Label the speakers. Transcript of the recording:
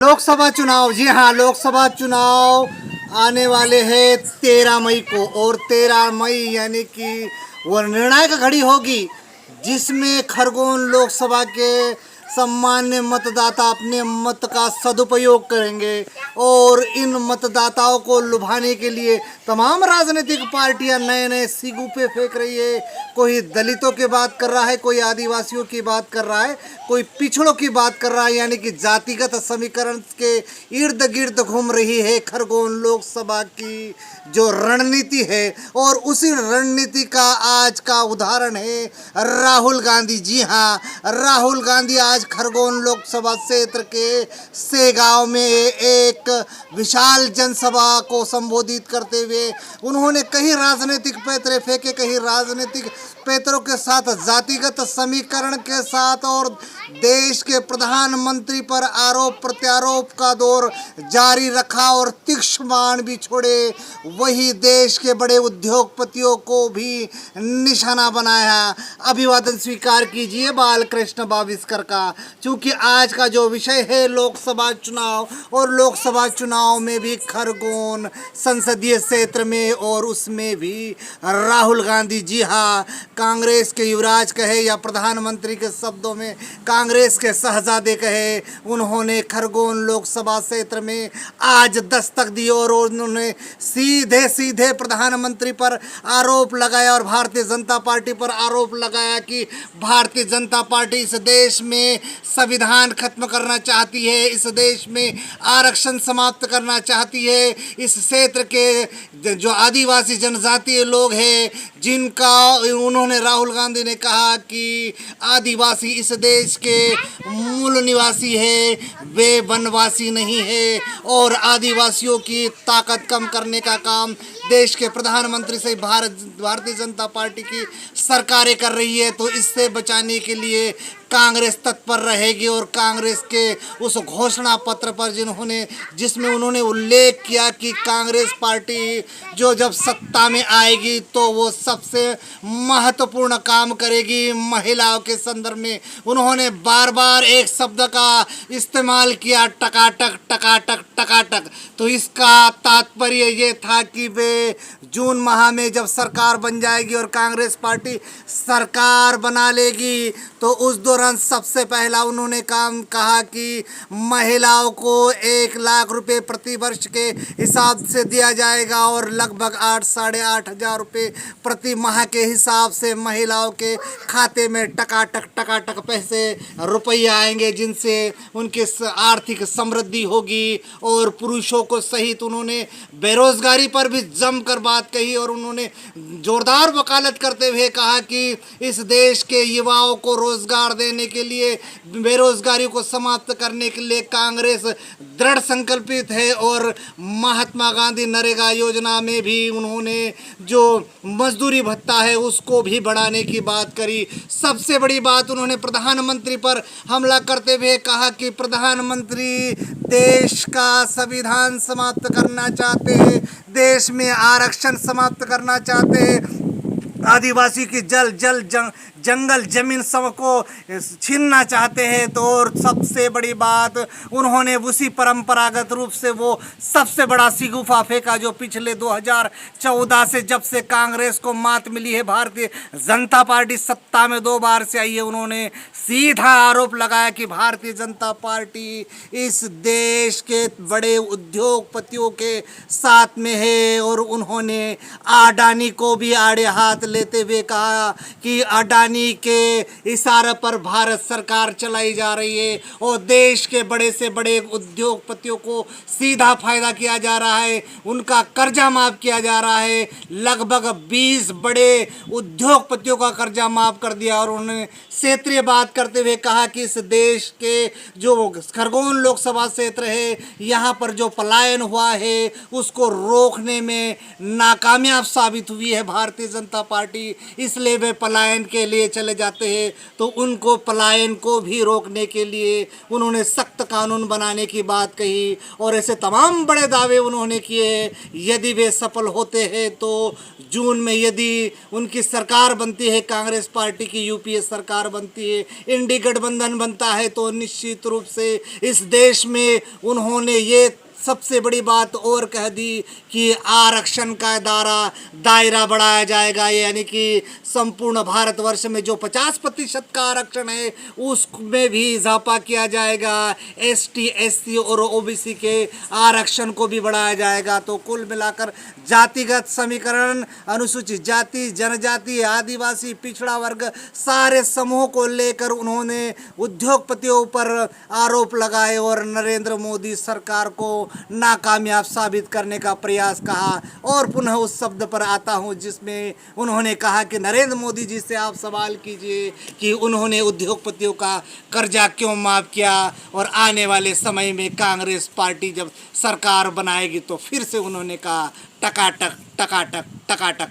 Speaker 1: लोकसभा चुनाव, जी हाँ, लोकसभा चुनाव आने वाले हैं 13 मई को। और 13 मई यानी कि वो निर्णायक घड़ी होगी जिसमें खरगोन लोकसभा के सम्मान्य मतदाता अपने मत का सदुपयोग करेंगे। और इन मतदाताओं को लुभाने के लिए तमाम राजनीतिक पार्टियां नए नए सीगुफे फेंक रही है। कोई दलितों की बात कर रहा है, कोई आदिवासियों की बात कर रहा है, कोई पिछड़ों की बात कर रहा है, यानी कि जातिगत समीकरण के इर्द गिर्द घूम रही है खरगोन लोकसभा की जो रणनीति है। और उसी रणनीति का आज का उदाहरण है राहुल गांधी। जी हाँ, राहुल गांधी आज खरगोन लोकसभा क्षेत्र के सेगांव में एक विशाल जनसभा को संबोधित करते हुए उन्होंने कई राजनीतिक पैतरे फेंके, कई राजनीतिक पैतरों के साथ, जातिगत समीकरण के साथ, और देश के प्रधानमंत्री पर आरोप प्रत्यारोप का दौर जारी रखा और तीक्ष्ण बाण भी छोड़े। वही देश के बड़े उद्योगपतियों को भी निशाना बनाया। अभिवादन स्वीकार कीजिए बालकृष्ण बाविस्कर का, क्योंकि आज का जो विषय है लोकसभा चुनाव, और लोकसभा चुनाव में भी खरगोन संसदीय क्षेत्र में, और उसमें भी राहुल गांधी। जी हाँ, कांग्रेस के युवराज कहे या प्रधानमंत्री के शब्दों में कांग्रेस के शहजादे कहे, उन्होंने खरगोन लोकसभा क्षेत्र में आज दस्तक दी और उन्होंने सीधे सीधे प्रधानमंत्री पर आरोप लगाया और भारतीय जनता पार्टी पर आरोप लगाया कि भारतीय जनता पार्टी इस देश में संविधान खत्म करना चाहती है, इस देश में आरक्षण समाप्त करना चाहती है। इस क्षेत्र के जो आदिवासी जनजातीय लोग हैं जिनका, उन्होंने राहुल गांधी ने कहा कि आदिवासी इस देश के मूल निवासी है, वे वनवासी नहीं है। और आदिवासियों की ताकत कम करने का काम देश के प्रधानमंत्री से भारतीय जनता पार्टी की सरकारें कर रही है। तो इससे बचाने के लिए कांग्रेस तत्पर रहेगी। और कांग्रेस के उस घोषणा पत्र पर जिसमें उन्होंने उल्लेख किया कि कांग्रेस पार्टी जो जब सत्ता में आएगी तो वो सबसे महत्वपूर्ण काम करेगी महिलाओं के संदर्भ में। उन्होंने बार बार एक शब्द का इस्तेमाल किया, टकाटक टकाटक टकाटक। तो इसका तात्पर्य ये था कि वे जून माह में जब सरकार बन जाएगी और कांग्रेस पार्टी सरकार बना लेगी तो उस दौरान सबसे पहला उन्होंने काम कहा कि महिलाओं को 1 लाख रुपए प्रति वर्ष के हिसाब से दिया जाएगा और लगभग 8-8.5 हजार रुपये प्रति माह के हिसाब से महिलाओं के खाते में टकाटक पैसे रुपये आएंगे, जिनसे उनकी आर्थिक समृद्धि होगी। और पुरुषों को सहित उन्होंने बेरोजगारी पर भी जमकर बात कही और उन्होंने जोरदार वकालत करते हुए कहा कि इस देश के युवाओं को रोजगार देने के लिए, बेरोजगारी को समाप्त करने के लिए कांग्रेस दृढ़ संकल्पित है। और महात्मा गांधी नरेगा योजना में भी उन्होंने जो मजदूरी भत्ता है उसको भी बढ़ाने की बात करी। सबसे बड़ी बात उन्होंने प्रधानमंत्री पर हमला करते हुए कहा कि प्रधानमंत्री देश का संविधान समाप्त करना चाहते हैं, देश में आरक्षण समाप्त करना चाहते हैं, आदिवासी की जंगल जमीन सबको छीनना चाहते हैं। तो और सबसे बड़ी बात उन्होंने उसी परंपरागत रूप से वो सबसे बड़ा सिगुफा फेंका जो पिछले 2014 से जब से कांग्रेस को मात मिली है, भारतीय जनता पार्टी सत्ता में 2 बार से आई है, उन्होंने सीधा आरोप लगाया कि भारतीय जनता पार्टी इस देश के बड़े उद्योगपतियों के साथ में है। और उन्होंने अडानी को भी आड़े हाथ लेते हुए कहा कि अडानी के इशारे पर भारत सरकार चलाई जा रही है और देश के बड़े से बड़े उद्योगपतियों को सीधा फायदा किया जा रहा है, उनका कर्जा माफ किया जा रहा है। लगभग 20 बड़े उद्योगपतियों का कर्जा माफ कर दिया। और उन्होंने क्षेत्रीय बात करते हुए कहा कि इस देश के जो खरगोन लोकसभा क्षेत्र है, यहाँ पर जो पलायन हुआ है उसको रोकने में नाकामयाब साबित हुई है भारतीय जनता पार्टी, इसलिए वे पलायन के लिए ये चले जाते हैं तो उनको पलायन को भी रोकने के लिए उन्होंने सख्त कानून बनाने की बात कही और ऐसे तमाम बड़े दावे उन्होंने किए। यदि वे सफल होते हैं तो जून में यदि उनकी सरकार बनती है, कांग्रेस पार्टी की यूपीए सरकार बनती है, इंडी गठबंधन बनता है, तो निश्चित रूप से इस देश में उन्होंने ये सबसे बड़ी बात और कह दी कि आरक्षण का दायरा बढ़ाया जाएगा, यानी कि संपूर्ण भारतवर्ष में जो 50% का आरक्षण है उसमें भी इजाफा किया जाएगा, एसटी एससी और ओबीसी के आरक्षण को भी बढ़ाया जाएगा। तो कुल मिलाकर जातिगत समीकरण, अनुसूचित जाति, जनजाति, आदिवासी, पिछड़ा वर्ग, सारे समूह को लेकर उन्होंने उद्योगपतियों पर आरोप लगाए और नरेंद्र मोदी सरकार को नाकामयाब साबित करने का प्रयास कहा। और पुनः उस शब्द पर आता हूं जिसमें उन्होंने कहा कि नरेंद्र मोदी जी से आप सवाल कीजिए कि उन्होंने उद्योगपतियों का कर्जा क्यों माफ किया, और आने वाले समय में कांग्रेस पार्टी जब सरकार बनाएगी तो फिर से उन्होंने कहा टकाटक टकाटक टकाटक।